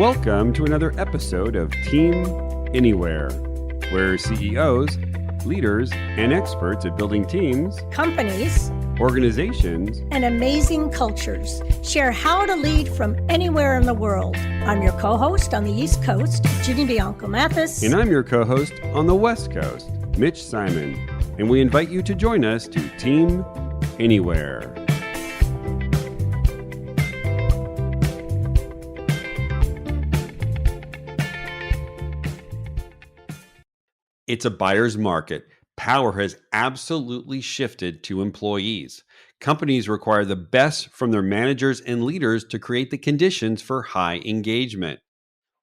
Welcome to another episode of Team Anywhere, where CEOs, leaders, and experts at building teams, companies, organizations, and amazing cultures share how to lead from anywhere in the world. I'm your co-host on the East Coast, Ginny Bianco Mathis. And I'm your co-host on the West Coast, Mitch Simon. And we invite you to join us to Team Anywhere. It's a buyer's market. Power has absolutely shifted to employees. Companies require the best from their managers and leaders to create the conditions for high engagement.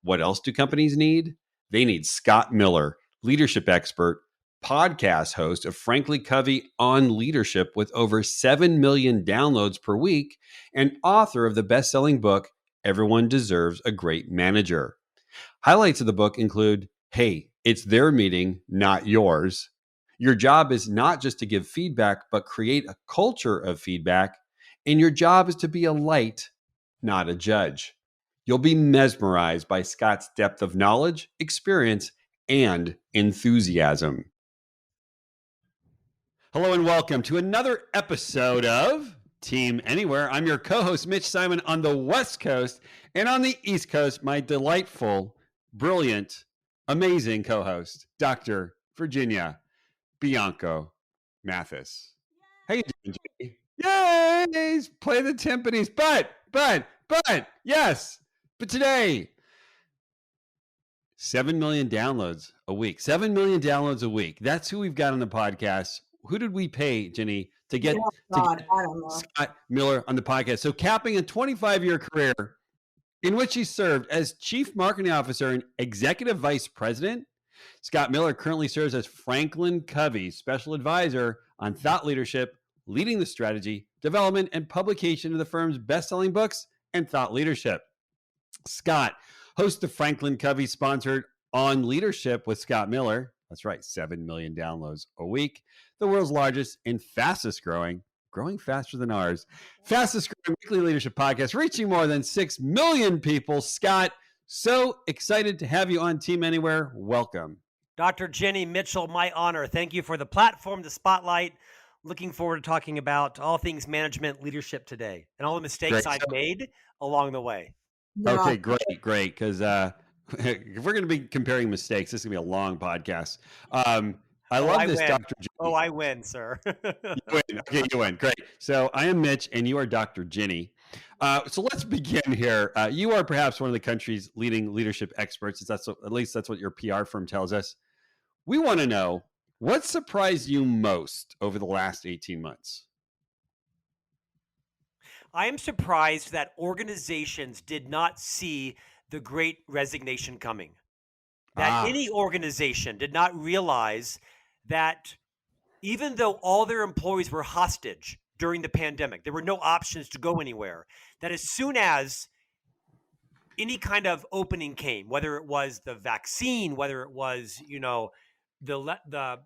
What else do companies need? They need Scott Miller, leadership expert, podcast host of Frankly Covey on Leadership with over 7 million downloads per week, and author of the best-selling book, Everyone Deserves a Great Manager. Highlights of the book include, hey, it's their meeting, not yours. Your job is not just to give feedback, but create a culture of feedback. And your job is to be a light, not a judge. You'll be mesmerized by Scott's depth of knowledge, experience, and enthusiasm. Hello and welcome to another episode of Team Anywhere. I'm your co-host, Mitch Simon, on the West Coast, and on the East Coast, my delightful, brilliant, amazing co-host, Dr. Virginia Bianco Mathis. How you doing, Jay? Yay! Play the timpanis, but, yes. But today, 7 million downloads a week. 7 million downloads a week. That's who we've got on the podcast. Who did we pay, Jenny, to get Scott Miller on the podcast? So capping a 25-year career in which he served as Chief Marketing Officer and Executive Vice President, Scott Miller currently serves as Franklin Covey's Special Advisor on thought leadership, leading the strategy, development, and publication of the firm's best-selling books and thought leadership. Scott hosts the Franklin Covey-sponsored On Leadership with Scott Miller. That's right, 7 million downloads a week. The world's largest and fastest growing faster than ours, fastest growing weekly leadership podcast, reaching more than 6 million people. Scott, so excited to have you on Team Anywhere. Welcome. Dr. Jenny Mitchell, my honor. Thank you for the platform, the spotlight. Looking forward to talking about all things management leadership today and all the mistakes I've made along the way. Okay, great. Because if we're going to be comparing mistakes, this is going to be a long podcast. I love this, Dr. Jenny. Oh, I win, sir. You win. Okay, you win. Great. So I am Mitch, and you are Dr. Jenny. So let's begin here. You are perhaps one of the country's leading leadership experts. At least that's what your PR firm tells us. We want to know, what surprised you most over the last 18 months? I am surprised that organizations did not see the Great Resignation coming. That any organization did not realize that even though all their employees were hostage during the pandemic, there were no options to go anywhere, that as soon as any kind of opening came, whether it was the vaccine, whether it was, the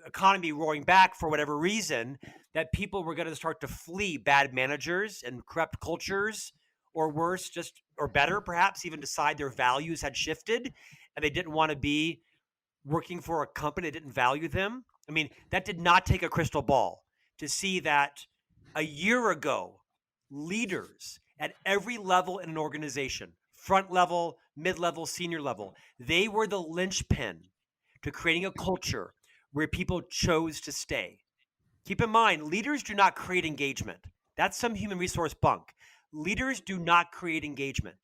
economy roaring back for whatever reason, that people were going to start to flee bad managers and corrupt cultures, or worse, or better, perhaps even decide their values had shifted and they didn't want to be working for a company that didn't value them. I mean, that did not take a crystal ball to see that a year ago, leaders at every level in an organization, front level, mid-level, senior level, they were the linchpin to creating a culture where people chose to stay. Keep in mind, leaders do not create engagement. That's some human resource bunk. Leaders do not create engagement.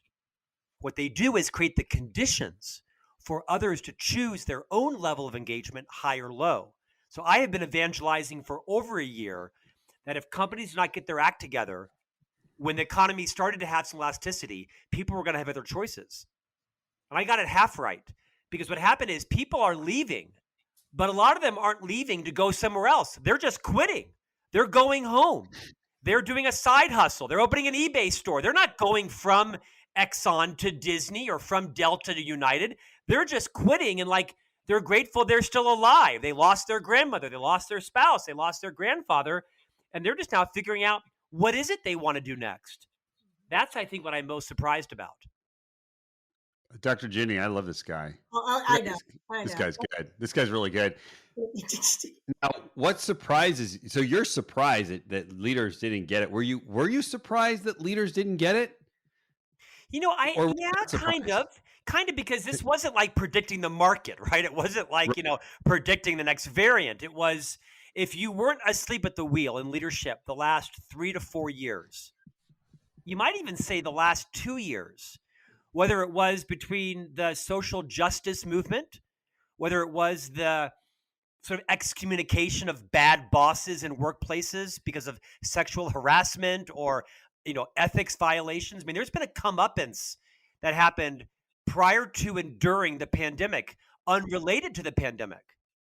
What they do is create the conditions for others to choose their own level of engagement, high or low. So I have been evangelizing for over a year that if companies do not get their act together, when the economy started to have some elasticity, people were going to have other choices. And I got it half right, because what happened is people are leaving, but a lot of them aren't leaving to go somewhere else. They're just quitting. They're going home. They're doing a side hustle. They're opening an eBay store. They're not going from Exxon to Disney or from Delta to United. They're just quitting, and they're grateful they're still alive. They lost their grandmother. They lost their spouse. They lost their grandfather. And they're just now figuring out what is it they want to do next. That's, I think, what I'm most surprised about. Dr. Ginny, I love this guy. Oh, I know. This guy's good. This guy's really good. Now, what surprises? So you're surprised that leaders didn't get it. Were you surprised that leaders didn't get it? Or kind of because this wasn't like predicting the market, right? It wasn't like, predicting the next variant. It was, if you weren't asleep at the wheel in leadership the last 3 to 4 years, you might even say the last 2 years, whether it was between the social justice movement, whether it was the sort of excommunication of bad bosses in workplaces because of sexual harassment or ethics violations. I mean, there's been a comeuppance that happened prior to and during the pandemic, unrelated to the pandemic,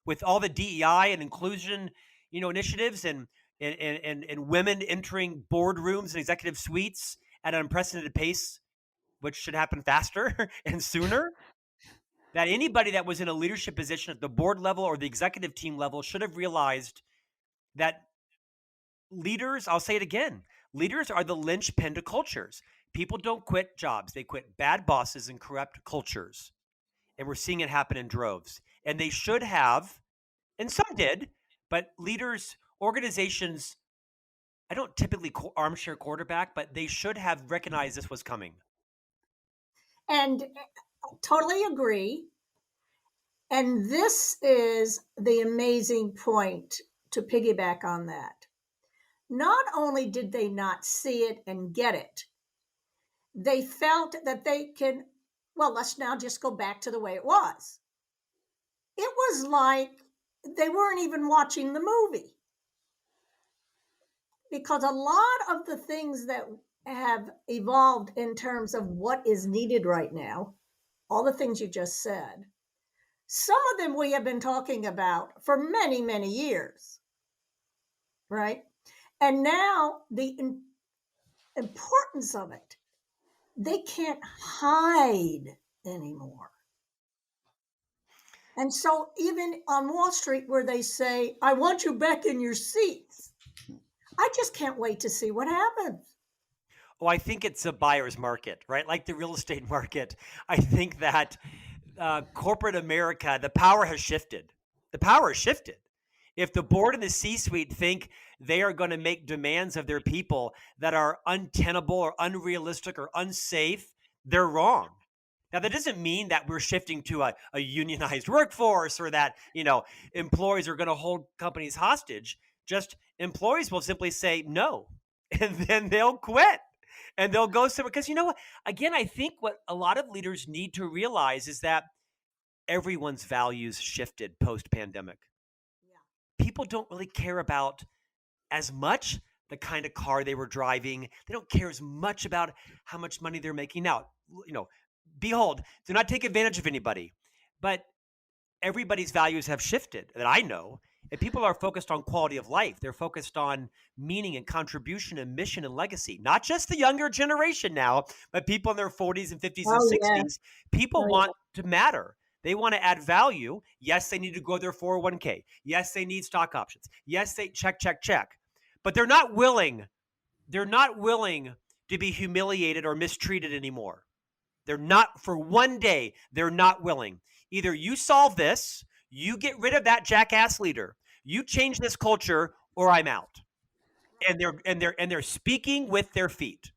with all the DEI and inclusion, initiatives and women entering boardrooms and executive suites at an unprecedented pace, which should happen faster and sooner. That anybody that was in a leadership position at the board level or the executive team level should have realized that leaders, I'll say it again, leaders are the linchpin to cultures. People don't quit jobs. They quit bad bosses and corrupt cultures. And we're seeing it happen in droves. And they should have, and some did, but leaders, organizations, I don't typically armchair quarterback, but they should have recognized this was coming. And totally agree. And this is the amazing point to piggyback on that. Not only did they not see it and get it, they felt that they can, let's now just go back to the way it was. It was like they weren't even watching the movie. Because a lot of the things that have evolved in terms of what is needed right now, all the things you just said, some of them we have been talking about for many, many years, right? And now the importance of it, they can't hide anymore. And so even on Wall Street where they say, I want you back in your seats, I just can't wait to see what happens. Oh, I think it's a buyer's market, right? Like the real estate market. I think that corporate America, the power has shifted. The power has shifted. If the board and the C-suite think they are going to make demands of their people that are untenable or unrealistic or unsafe, they're wrong. Now, that doesn't mean that we're shifting to a unionized workforce or that, employees are going to hold companies hostage. Just employees will simply say no, and then they'll quit and they'll go somewhere. Because again, I think what a lot of leaders need to realize is that everyone's values shifted post-pandemic. Yeah. People don't really care about as much the kind of car they were driving. They don't care as much about how much money they're making. Now, behold, do not take advantage of anybody, but everybody's values have shifted that I know. And people are focused on quality of life. They're focused on meaning and contribution and mission and legacy. Not just the younger generation now, but people in their 40s and 50s and 60s. Yeah. People want to matter. They want to add value. Yes, they need to grow their 401k. Yes, they need stock options. Yes, they check. But they're not willing to be humiliated or mistreated anymore. They're not, for one day, they're not willing. Either you solve this, you get rid of that jackass leader, you change this culture, or I'm out. And they're speaking with their feet.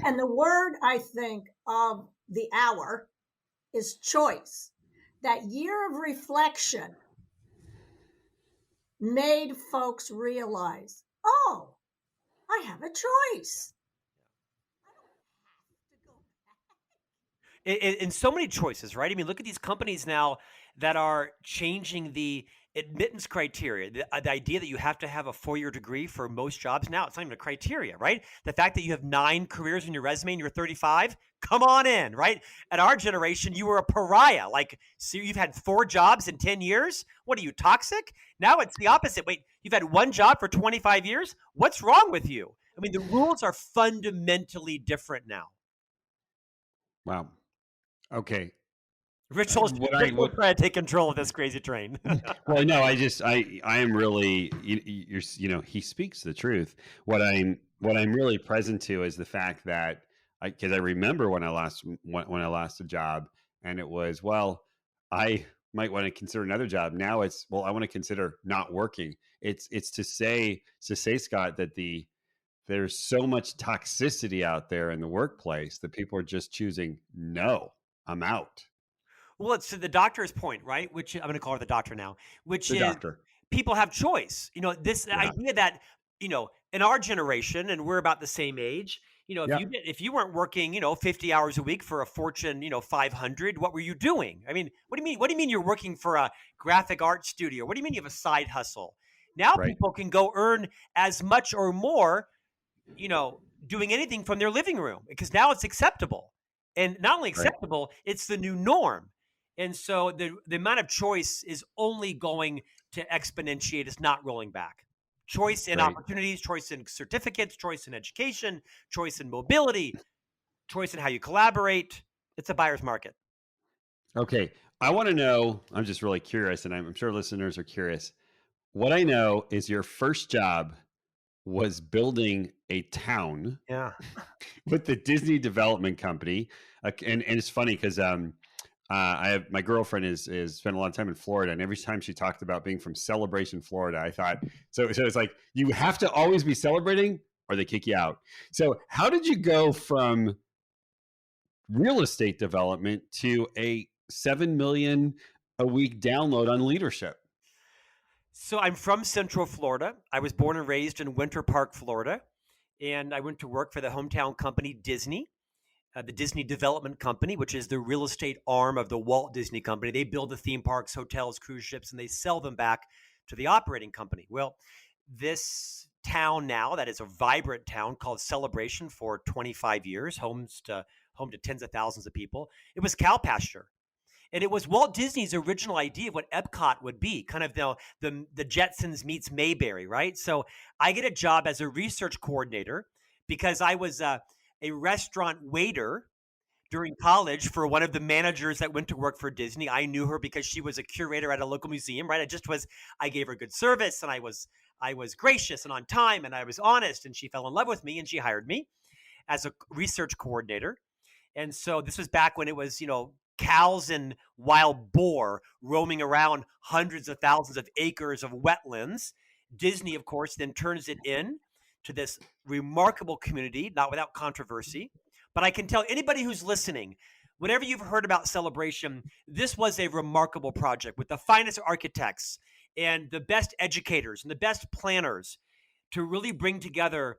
And the word, I think, of the hour is choice. That year of reflection made folks realize, oh, I have a choice. In so many choices, right? I mean, look at these companies now that are changing the admittance criteria. The idea that you have to have a 4-year degree for most jobs now, it's not even a criteria, right? The fact that you have 9 careers in your resume and you're 35, come on in, right? At our generation, you were a pariah. Like, so you've had 4 jobs in 10 years? What are you, toxic? Now it's the opposite. Wait, you've had 1 job for 25 years? What's wrong with you? I mean, the rules are fundamentally different now. Wow. Okay. Rich will try to take control of this crazy train. Well, no, I am really, he speaks the truth. What I'm really present to is the fact that because I remember when I lost a job, and it was, well, I might want to consider another job. Now it's, well, I want to consider not working. It's to say, Scott, that there's so much toxicity out there in the workplace that people are just choosing, no, I'm out. Well, it's to the doctor's point, right? Which I'm going to call her the doctor now, which The is doctor. people have choice. This Yeah. idea that, in our generation, and we're about the same age, Yeah. if you weren't working, 50 hours a week for a Fortune, 500, what were you doing? I mean, what do you mean? What do you mean you're working for a graphic art studio? What do you mean you have a side hustle? Now Right. people can go earn as much or more, doing anything from their living room, because now it's acceptable. And not only Right. acceptable, it's the new norm. And so the amount of choice is only going to exponentiate. It's not rolling back. Choice in Right. opportunities, choice in certificates, choice in education, choice in mobility, choice in how you collaborate. It's a buyer's market. Okay. I want to know, I'm just really curious, and I'm sure listeners are curious. What I know is your first job was building a town Yeah. with the Disney Development Company. And it's funny because I have, my girlfriend is spent a lot of time in Florida, and every time she talked about being from Celebration, Florida, I thought, so it's like, you have to always be celebrating or they kick you out. So how did you go from real estate development to a 7 million a week download on leadership? So I'm from Central Florida. I was born and raised in Winter Park, Florida. And I went to work for the hometown company, Disney. The Disney Development Company, which is the real estate arm of the Walt Disney Company. They build the theme parks, hotels, cruise ships, and they sell them back to the operating company. Well, this town now, that is a vibrant town called Celebration for 25 years, home to tens of thousands of people. It was cow pasture. And it was Walt Disney's original idea of what Epcot would be, kind of the Jetsons meets Mayberry, right? So I get a job as a research coordinator because I was a restaurant waiter during college for one of the managers that went to work for Disney. I knew her because she was a curator at a local museum, right? I gave her good service, and I was gracious and on time, and I was honest, and she fell in love with me, and she hired me as a research coordinator. And so this was back when it was, cows and wild boar roaming around hundreds of thousands of acres of wetlands. Disney, of course, then turns it in to this remarkable community, not without controversy. But I can tell anybody who's listening, whatever you've heard about Celebration, this was a remarkable project with the finest architects and the best educators and the best planners to really bring together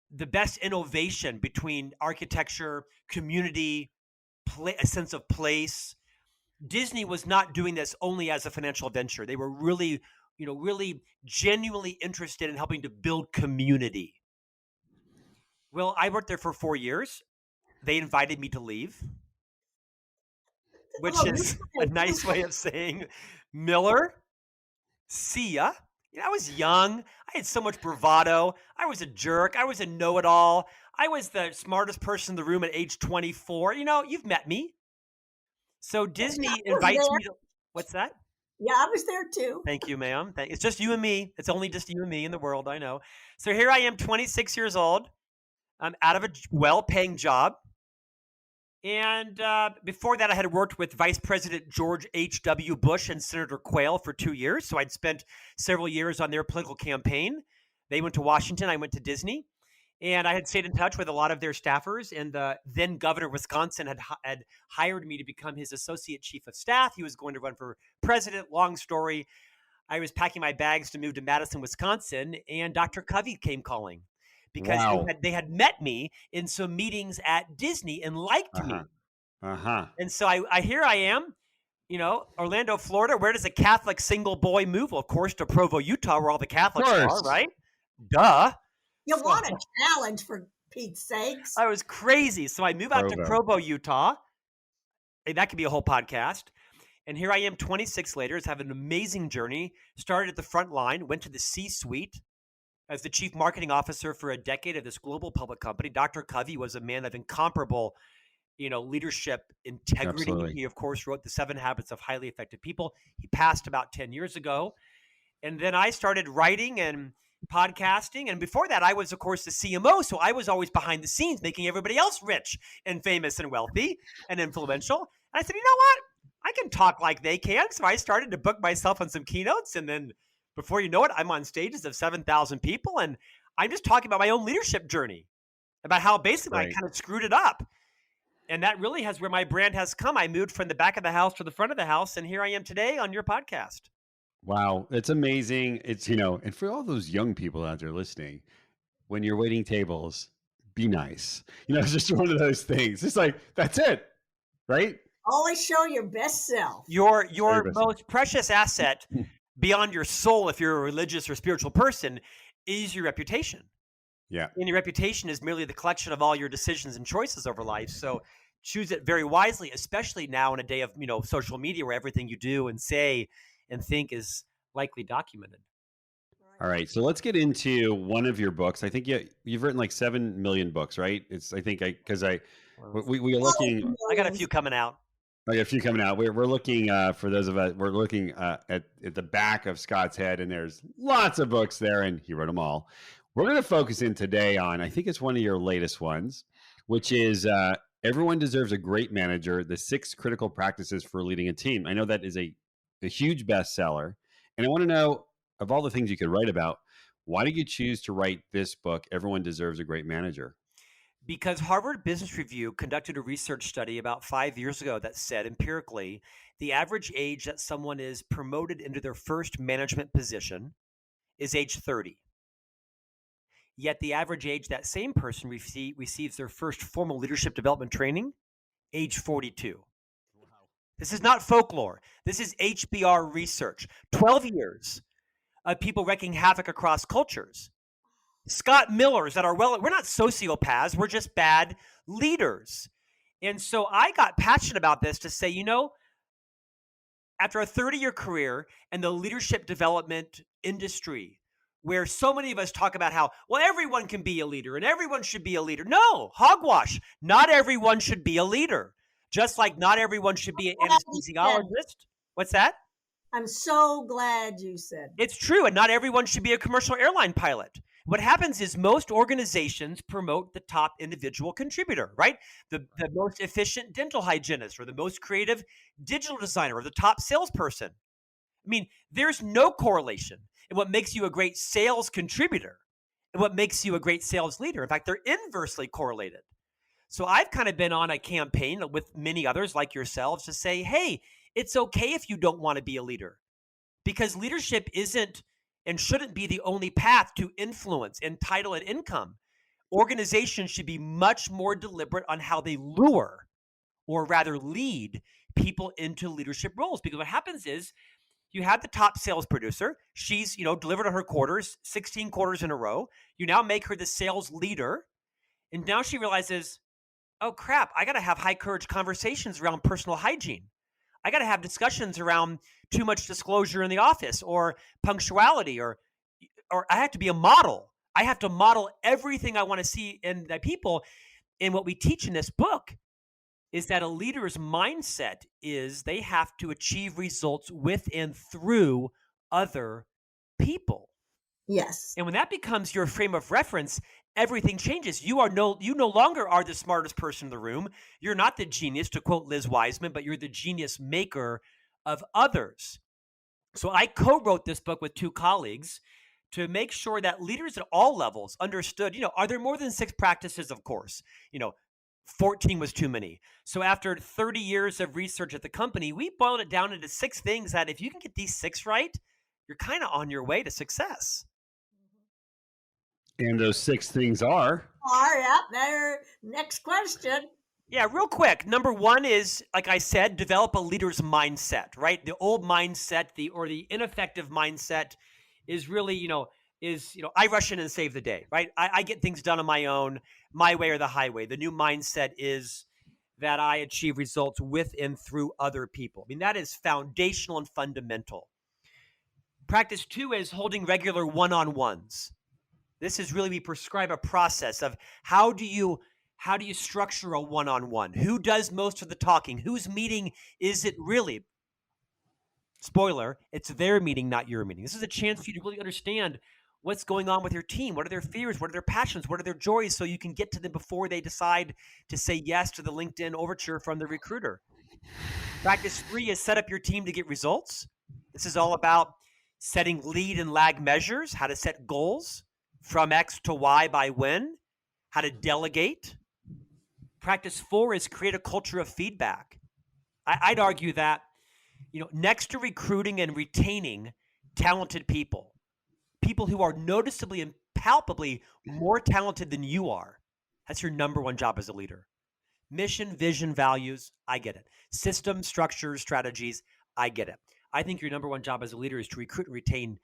the best innovation between architecture, community, a sense of place. Disney was not doing this only as a financial venture. They were really, really genuinely interested in helping to build community. Well, I worked there for 4 years. They invited me to leave, which Oh, is a nice way of saying, Miller, see ya. I was young. I had so much bravado. I was a jerk. I was a know-it-all. I was the smartest person in the room at age 24. You've met me. So Disney invites me to, what's that? Yeah, I was there too. Thank you, ma'am. It's just you and me. It's only just you and me in the world, I know. So here I am, 26 years old. I'm out of a well-paying job. And before that, I had worked with Vice President George H.W. Bush and Senator Quayle for 2 years. So I'd spent several years on their political campaign. They went to Washington. I went to Disney. And I had stayed in touch with a lot of their staffers. And the then governor of Wisconsin had hired me to become his associate chief of staff. He was going to run for president. Long story. I was packing my bags to move to Madison, Wisconsin. And Dr. Covey came calling because Wow. they had met me in some meetings at Disney and liked me. And so here I am, Orlando, Florida. Where does a Catholic single boy move? Well, of course, to Provo, Utah, where all the Catholics are, right? Duh. You want a challenge, for Pete's sakes. I was crazy. So I move out to Provo, Utah. Hey, that could be a whole podcast. And here I am 26 later. It's have an amazing journey. Started at the front line, went to the C-suite as the chief marketing officer for a decade of this global public company. Dr. Covey was a man of incomparable, leadership integrity. Absolutely. He, of course, wrote The 7 Habits of Highly Effective People. He passed about 10 years ago. And then I started writing and podcasting. And before that, I was, of course, the CMO. So I was always behind the scenes, making everybody else rich and famous and wealthy and influential. And I said, you know what? I can talk like they can. So I started to book myself on some keynotes. And then before you know it, I'm on stages of 7,000 people. And I'm just talking about my own leadership journey, about how basically I kind of screwed it up. And that really has where my brand has come. I moved from the back of the house to the front of the house. And here I am today on your podcast. Wow. It's amazing. It's, and for all those young people out there listening, when you're waiting tables, be nice. It's just one of those things. It's like, that's it. Right? Always show your best self. Your most precious asset beyond your soul, if you're a religious or spiritual person, is your reputation. Yeah. And your reputation is merely the collection of all your decisions and choices over life. So choose it very wisely, especially now in a day of, social media where everything you do and say and think is likely documented. All right. So let's get into one of your books. I think you've written like 7 million books, right? We are looking. I got a few coming out. I got a few coming out. We're looking for those of us. We're looking at the back of Scott's head, and there's lots of books there, and he wrote them all. We're going to focus in today on, I think it's one of your latest ones, which is Everyone Deserves a Great Manager, the 6 Critical Practices for Leading a Team. I know that is a huge bestseller. And I want to know, of all the things you could write about, why did you choose to write this book, Everyone Deserves a Great Manager? Because Harvard Business Review conducted a research study about 5 years ago that said empirically, the average age that someone is promoted into their first management position is age 30. Yet the average age that same person receives their first formal leadership development training, age 42. Wow. This is not folklore. This is HBR research. 12 years of people wreaking havoc across cultures. Scott Millers that are we're not sociopaths. We're just bad leaders. And so I got passionate about this to say, after a 30-year career in the leadership development industry, where so many of us talk about how, well, everyone can be a leader and everyone should be a leader. No, hogwash. Not everyone should be a leader. Just like not everyone should be an anesthesiologist. What's that? I'm so glad you said that. It's true. And not everyone should be a commercial airline pilot. What happens is most organizations promote the top individual contributor, right? The most efficient dental hygienist or the most creative digital designer or the top salesperson. I mean, there's no correlation in what makes you a great sales contributor and what makes you a great sales leader. In fact, they're inversely correlated. So I've kind of been on a campaign with many others like yourselves to say, hey, it's okay if you don't want to be a leader, because leadership isn't and shouldn't be the only path to influence and title and income. Organizations should be much more deliberate on how they lure, or rather lead, people into leadership roles. Because what happens is you have the top sales producer. She's, delivered on her quarters, 16 quarters in a row. You now make her the sales leader. And now she realizes, oh crap, I got to have high courage conversations around personal hygiene. I got to have discussions around too much disclosure in the office or punctuality, or I have to be a model. I have to model everything I want to see in the people. And what we teach in this book is that a leader's mindset is they have to achieve results with and through other people. Yes. And when that becomes your frame of reference, everything changes. You no longer are the smartest person in the room. You're not the genius, to quote Liz Wiseman, but you're the genius maker of others. So I co-wrote this book with 2 colleagues to make sure that leaders at all levels understood, are there more than 6 practices? Of course, 14 was too many. So after 30 years of research at the company, we boiled it down into 6 things that if you can get these 6 right, you're kind of on your way to success. And those 6 things are? There. Next question. Yeah, real quick. Number 1 is, like I said, develop a leader's mindset, right? The old mindset, the ineffective mindset is really, I rush in and save the day, right? I get things done on my own, my way or the highway. The new mindset is that I achieve results with and through other people. I mean, that is foundational and fundamental. Practice 2 is holding regular one-on-ones. This is really, we prescribe a process of how do you structure a one-on-one? Who does most of the talking? Whose meeting is it really? Spoiler, it's their meeting, not your meeting. This is a chance for you to really understand what's going on with your team. What are their fears? What are their passions? What are their joys? So you can get to them before they decide to say yes to the LinkedIn overture from the recruiter. Practice 3 is set up your team to get results. This is all about setting lead and lag measures, how to set goals from X to Y by when, how to delegate. Practice 4 is create a culture of feedback. I'd argue that, next to recruiting and retaining talented people who are noticeably and palpably more talented than you are, that's your number one job as a leader. Mission, vision, values, I get it. System, structures, strategies, I get it. I think your number one job as a leader is to recruit and retain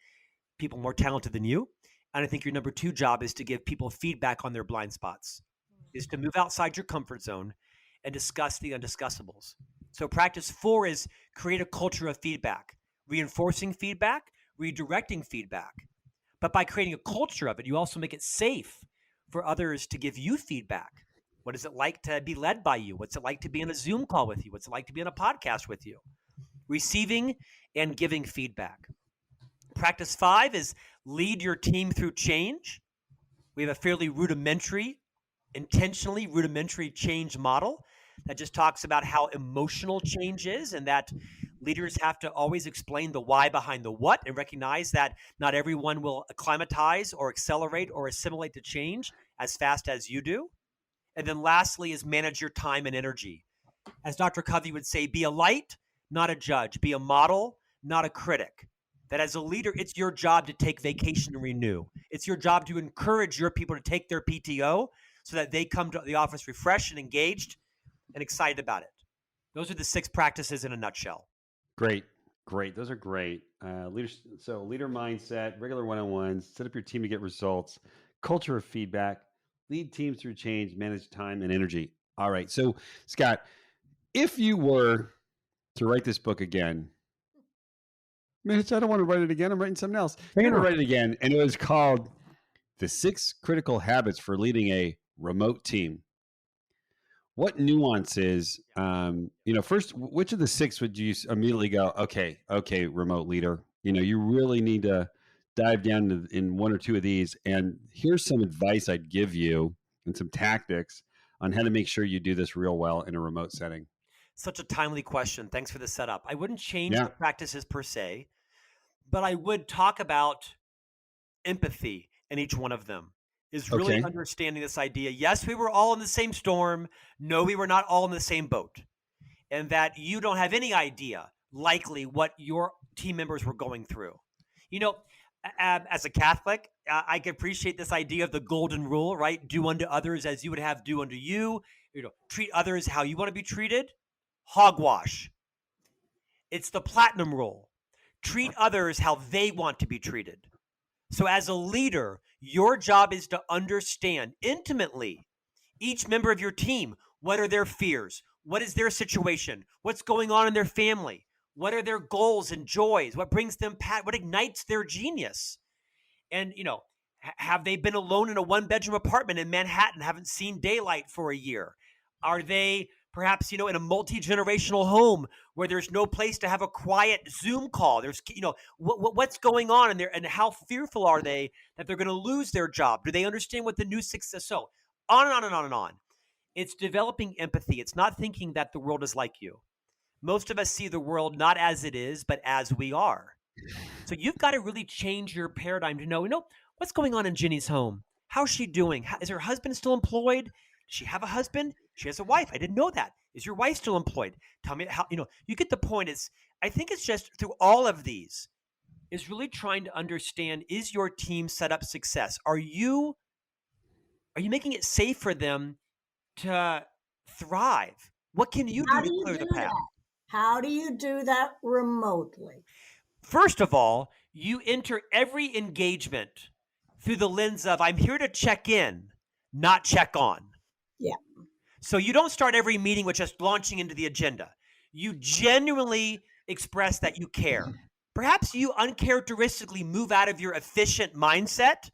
people more talented than you. And I think your number 2 job is to give people feedback on their blind spots, is to move outside your comfort zone and discuss the undiscussables. So practice 4 is create a culture of feedback, reinforcing feedback, redirecting feedback. But by creating a culture of it, you also make it safe for others to give you feedback. What is it like to be led by you? What's it like to be in a Zoom call with you? What's it like to be on a podcast with you? Receiving and giving feedback. Practice 5 is lead your team through change. We have a fairly intentionally rudimentary change model that just talks about how emotional change is, and that leaders have to always explain the why behind the what and recognize that not everyone will acclimatize or accelerate or assimilate to change as fast as you do. And then lastly is manage your time and energy. As Dr. Covey would say, be a light, not a judge. Be a model, not a critic. That as a leader, it's your job to take vacation and renew. It's your job to encourage your people to take their PTO so that they come to the office refreshed and engaged and excited about it. Those are the 6 practices in a nutshell. Great. Those are great. Leader mindset, regular one-on-ones, set up your team to get results, culture of feedback, lead teams through change, manage time and energy. All right. So, Scott, if you were to write this book again, Mitch, I don't want to write it again. I'm writing something else. You're going to write it again, and it was called The 6 Critical Habits for Leading a Remote Team. What nuances, first, which of the 6 would you immediately go, okay, remote leader, you really need to dive down in 1 or 2 of these, and here's some advice I'd give you and some tactics on how to make sure you do this real well in a remote setting. Such a timely question. Thanks for the setup. I wouldn't change the practices per se, but I would talk about empathy in each one of them. Is really understanding this idea. Yes, we were all in the same storm. No, we were not all in the same boat. And that you don't have any idea, likely, what your team members were going through. As a Catholic, I can appreciate this idea of the golden rule, right? Do unto others as you would have do unto you. Treat others how you want to be treated. Hogwash. It's the platinum rule. Treat others how they want to be treated. So as a leader, your job is to understand intimately each member of your team. What are their fears? What is their situation? What's going on in their family? What are their goals and joys? What brings them what ignites their genius? And, have they been alone in a 1-bedroom apartment in Manhattan, haven't seen daylight for a year? Are they perhaps, in a multi-generational home where there's no place to have a quiet Zoom call? There's, what's going on in there, and how fearful are they that they're going to lose their job? Do they understand what the new success? So on and on and on and on. It's developing empathy. It's not thinking that the world is like you. Most of us see the world not as it is, but as we are. So you've got to really change your paradigm to know, what's going on in Jenny's home? How's she doing? Is her husband still employed? Does she have a husband? She has a wife. I didn't know that. Is your wife still employed? Tell me how, you get the point. I think it's just through all of these is really trying to understand, is your team set up success? Are you making it safe for them to thrive? What can you do to clear the path? How do you do that remotely? First of all, you enter every engagement through the lens of, I'm here to check in, not check on. Yeah. So you don't start every meeting with just launching into the agenda. You genuinely express that you care. Perhaps you uncharacteristically move out of your efficient mindset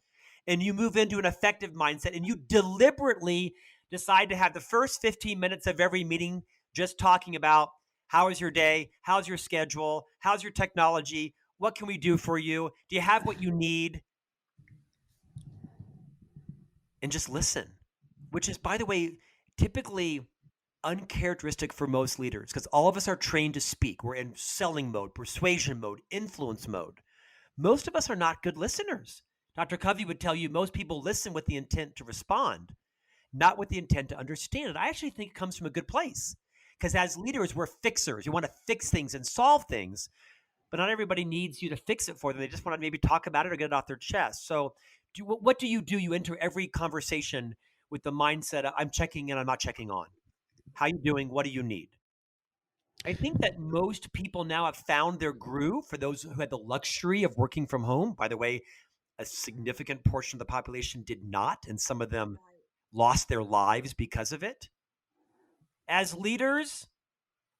and you move into an effective mindset, and you deliberately decide to have the first 15 minutes of every meeting just talking about, how is your day? How's your schedule? How's your technology? What can we do for you? Do you have what you need? and just listen, which is, by the way, typically uncharacteristic for most leaders because all of us are trained to speak. We're in selling mode, persuasion mode, influence mode. Most of us are not good listeners. Dr. Covey would tell you most people listen with the intent to respond, not with the intent to understand. And I actually think it comes from a good place because as leaders, we're fixers. You want to fix things and solve things, but not everybody needs you to fix it for them. They just want to maybe talk about it or get it off their chest. So what do? You enter every conversation with the mindset of, I'm checking in, I'm not checking on. How you doing? What do you need? I think that most people now have found their groove for those who had the luxury of working from home. By the way, a significant portion of the population did not, and some of them lost their lives because of it. As leaders,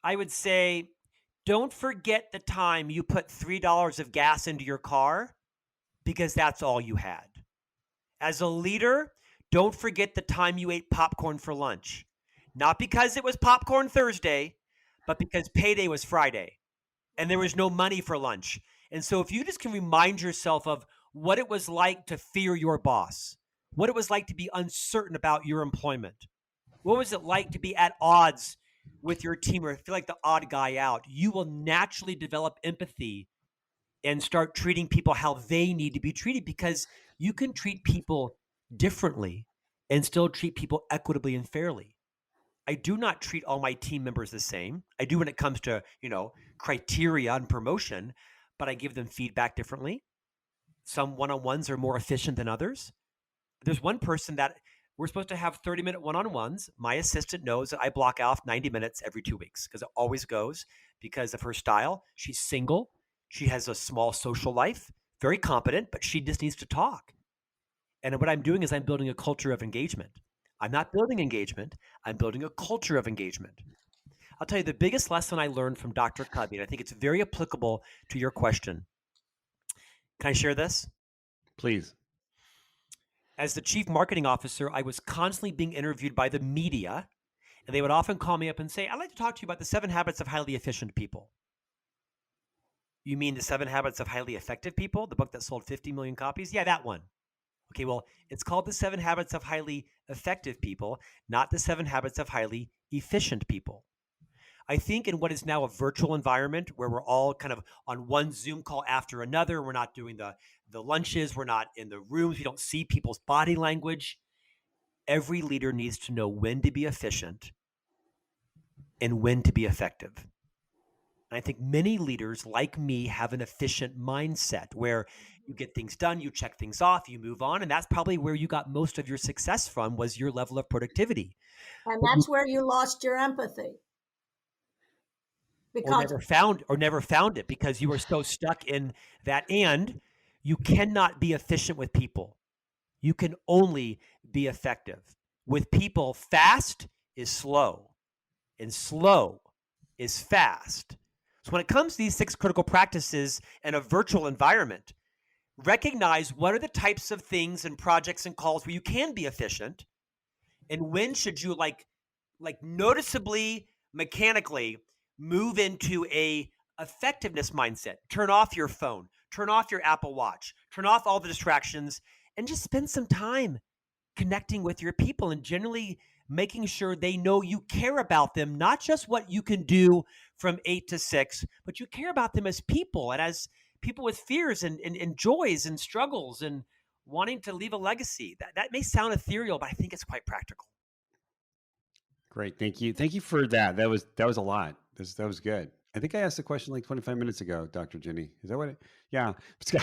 I would say, don't forget the time you put $3 of gas into your car because that's all you had. As a leader, don't forget the time you ate popcorn for lunch. Not because it was popcorn Thursday, but because payday was Friday and there was no money for lunch. And so if you just can remind yourself of what it was like to fear your boss, what it was like to be uncertain about your employment, what was it like to be at odds with your team or feel like the odd guy out, you will naturally develop empathy and start treating people how they need to be treated because you can treat people differently and still treat people equitably and fairly. I do not treat all my team members the same. I do when it comes to, criteria and promotion, but I give them feedback differently. Some one-on-ones are more efficient than others. There's one person that we're supposed to have 30-minute one-on-ones. My assistant knows that I block off 90 minutes every 2 weeks because it always goes because of her style. She's single. She has a small social life, very competent, but she just needs to talk. And what I'm doing is I'm building a culture of engagement. I'm not building engagement. I'm building a culture of engagement. I'll tell you the biggest lesson I learned from Dr. Covey, and I think it's very applicable to your question. Can I share this? Please. As the chief marketing officer, I was constantly being interviewed by the media, and they would often call me up and say, I'd like to talk to you about the 7 habits of highly efficient people. You mean the 7 habits of highly effective people, the book that sold 50 million copies? Yeah, that one. Okay, well, it's called the 7 habits of highly effective people, not the 7 habits of highly efficient people. I think in what is now a virtual environment where we're all kind of on one Zoom call after another, we're not doing the lunches, we're not in the rooms, we don't see people's body language. Every leader needs to know when to be efficient and when to be effective. And I think many leaders like me have an efficient mindset where you get things done, you check things off, you move on. And that's probably where you got most of your success from was your level of productivity. And that's where you lost your empathy. Because or never found it because you were so stuck in that. And you cannot be efficient with people. You can only be effective. With people, fast is slow and slow is fast. So when it comes to these 6 critical practices in a virtual environment, recognize what are the types of things and projects and calls where you can be efficient and when should you like noticeably, mechanically move into a effectiveness mindset. Turn off your phone, turn off your Apple Watch, turn off all the distractions, and just spend some time connecting with your people and generally making sure they know you care about them, not just what you can do from 8 to 6, but you care about them as people and as people with fears and joys and struggles and wanting to leave a legacy. That may sound ethereal, but I think it's quite practical. Great. Thank you. Thank you for that. That was a lot. That was good. I think I asked the question like 25 minutes ago, Dr. Ginny. Is that what yeah.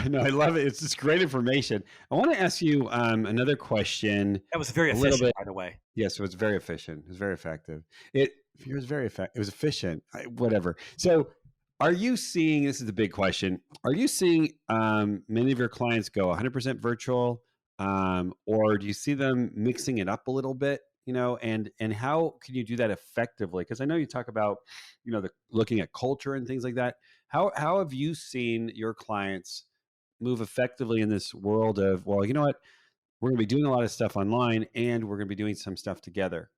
No, I love it. It's just great information. I want to ask you another question. That was very efficient, by the way. Yes, it was very efficient. It was very effective. It was very effective. It was efficient. Whatever. So are you seeing, this is the big question, are you seeing many of your clients go 100% virtual or do you see them mixing it up a little bit? And how can you do that effectively? Because I know you talk about, looking at culture and things like that. How have you seen your clients move effectively in this world of, well, you know what, we're going to be doing a lot of stuff online and we're going to be doing some stuff together.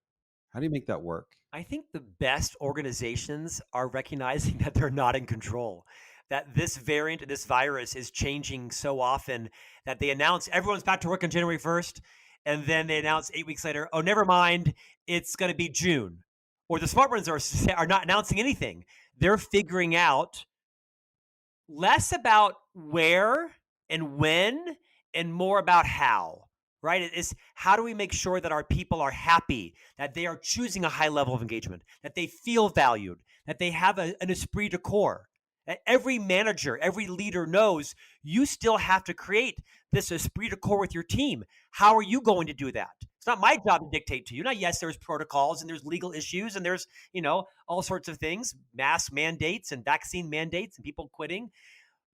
How do you make that work? I think the best organizations are recognizing that they're not in control, that this variant, this virus is changing so often that they announce everyone's back to work on January 1st. and then they announce 8 weeks later, oh, never mind, it's going to be June. Or the smart ones are not announcing anything. They're figuring out less about where and when and more about how, right? It's how do we make sure that our people are happy, that they are choosing a high level of engagement, that they feel valued, that they have an esprit de corps. Every manager, every leader knows you still have to create this esprit de corps with your team. How are you going to do that? It's not my job to dictate to you. Now, yes, there's protocols and there's legal issues and there's, all sorts of things, mask mandates and vaccine mandates and people quitting.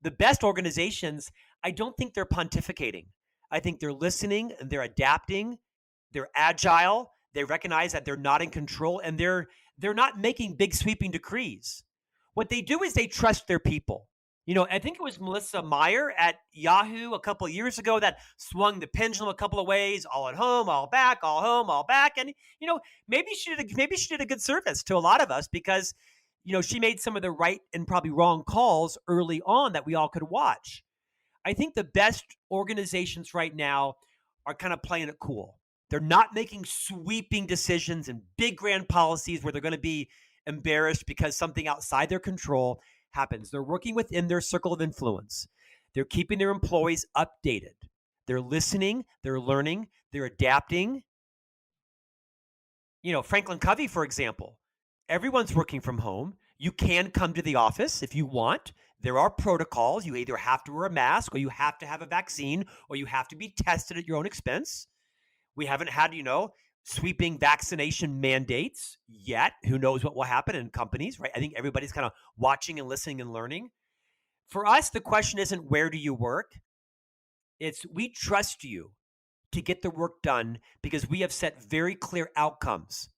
The best organizations, I don't think they're pontificating. I think they're listening, they're adapting, they're agile, they recognize that they're not in control, and they're not making big sweeping decrees. What they do is they trust their people. I think it was Melissa Meyer at Yahoo a couple of years ago that swung the pendulum a couple of ways, all at home, all back, all home, all back. And, maybe she did a good service to a lot of us because, she made some of the right and probably wrong calls early on that we all could watch. I think the best organizations right now are kind of playing it cool. They're not making sweeping decisions and big grand policies where they're going to be embarrassed because something outside their control happens. They're working within their circle of influence. They're keeping their employees updated. They're listening, they're learning, they're adapting. Franklin Covey, for example, everyone's working from home. You can come to the office if you want. There are protocols. You either have to wear a mask or you have to have a vaccine or you have to be tested at your own expense. We haven't had, sweeping vaccination mandates yet. Who knows what will happen in companies, right? I think everybody's kind of watching and listening and learning. For us, the question isn't where do you work? It's we trust you to get the work done because we have set very clear outcomes.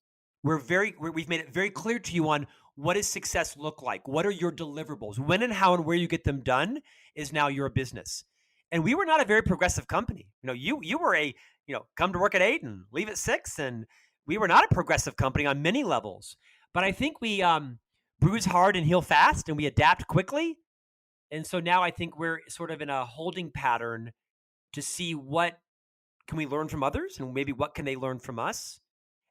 We've made it very clear to you on what does success look like? What are your deliverables? When and how and where you get them done is now your business. And we were not a very progressive company. You were a, come to work at 8 and leave at 6. And we were not a progressive company on many levels. But I think we bruise hard and heal fast and we adapt quickly. And so now I think we're sort of in a holding pattern to see what can we learn from others and maybe what can they learn from us.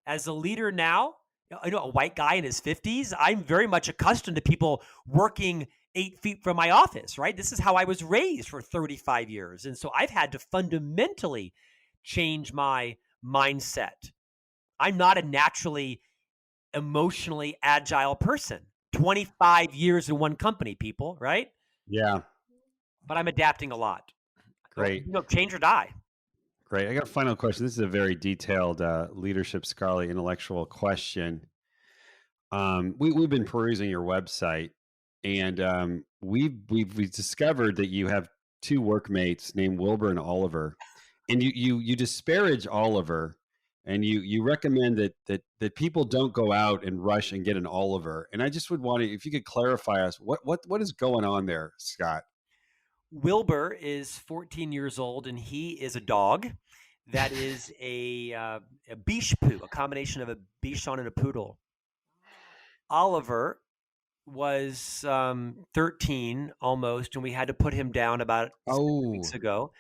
As a leader now, a white guy in his 50s, I'm very much accustomed to people working 8 feet from my office, right? This is how I was raised for 35 years. And so I've had to fundamentally change my mindset. I'm not a naturally emotionally agile person. 25 years in one company, people, right? Yeah. But I'm adapting a lot. Great. Change or die. Great. I got a final question. This is a very detailed leadership scholarly intellectual question. We've been perusing your website, and we've discovered that you have 2 workmates named Wilbur and Oliver, and you disparage Oliver, and you recommend that people don't go out and rush and get an Oliver. And I just would want to, if you could clarify us, what is going on there, Scott? Wilbur is 14 years old, and he is a dog that is a biche poo, a combination of a bichon and a poodle. Oliver was 13 almost, and we had to put him down about 6 weeks ago.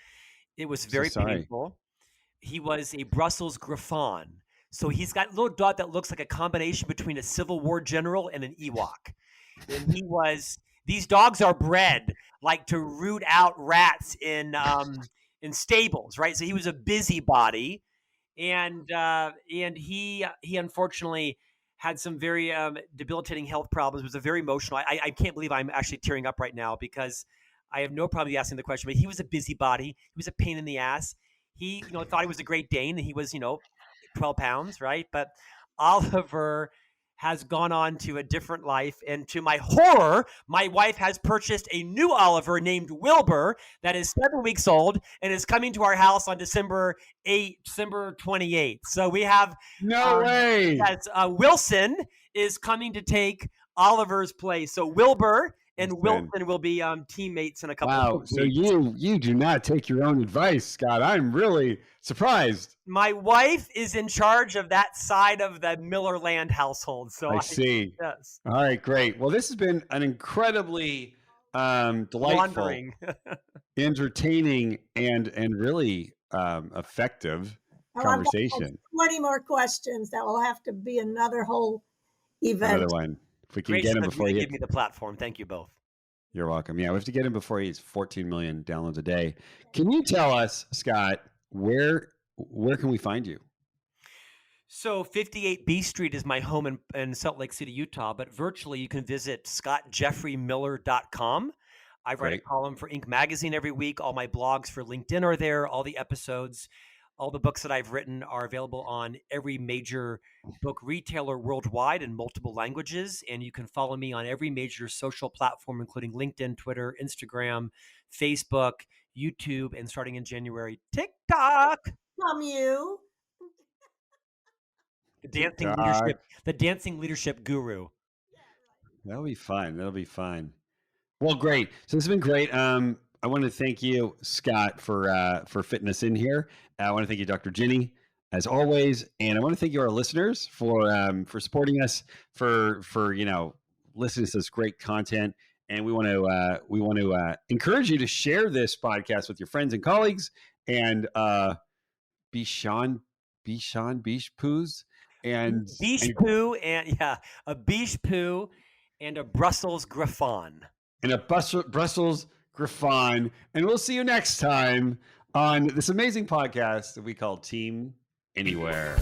It was very painful. He was a Brussels Griffon. So he's got a little dog that looks like a combination between a Civil War general and an Ewok. And these dogs are bred like to root out rats in stables, right? So he was a busybody, and he unfortunately had some very debilitating health problems. It was a very emotional. I can't believe I'm actually tearing up right now because I have no problem asking the question. But he was a busybody. He was a pain in the ass. He thought he was a Great Dane, and he was 12 pounds, right? But Oliver has gone on to a different life. And to my horror, my wife has purchased a new Oliver named Wilbur that is 7 weeks old and is coming to our house on December 28th. So we have no way. Wilson is coming to take Oliver's place. So Wilbur and Wilson will be teammates in a couple of weeks. So you do not take your own advice, Scott. I'm really surprised. My wife is in charge of that side of the Miller Land household. So I see. Yes. All right, great. Well, this has been an incredibly delightful, entertaining, and really effective conversation. I've got 20 more questions. That will have to be another whole event. Another one. If we can get him before he give me the platform. Thank you both. You're welcome. Yeah, we have to get him before he's 14 million downloads a day. Can you tell us, Scott, where can we find you? So 58 B Street is my home in Salt Lake City, Utah, but virtually you can visit scottjeffreymiller.com. I write a column for Inc. Magazine every week. All my blogs for LinkedIn are there. All the episodes, all the books that I've written are available on every major book retailer worldwide in multiple languages. And you can follow me on every major social platform, including LinkedIn, Twitter, Instagram, Facebook, YouTube, and starting in January, TikTok. From you. The dancing leadership guru. That'll be fun. Well, great. So this has been great. I want to thank you, Scott, for fitting us in here. I want to thank you, Dr. Ginny, as always, and I want to thank you, our listeners, for supporting us, for listening to this great content. And we want to encourage you to share this podcast with your friends and colleagues, and Biche Poos. And Biche Poo, and a Biche Poo and a Brussels Griffon. And a Brussels Griffon. And we'll see you next time on this amazing podcast that we call Team Anywhere.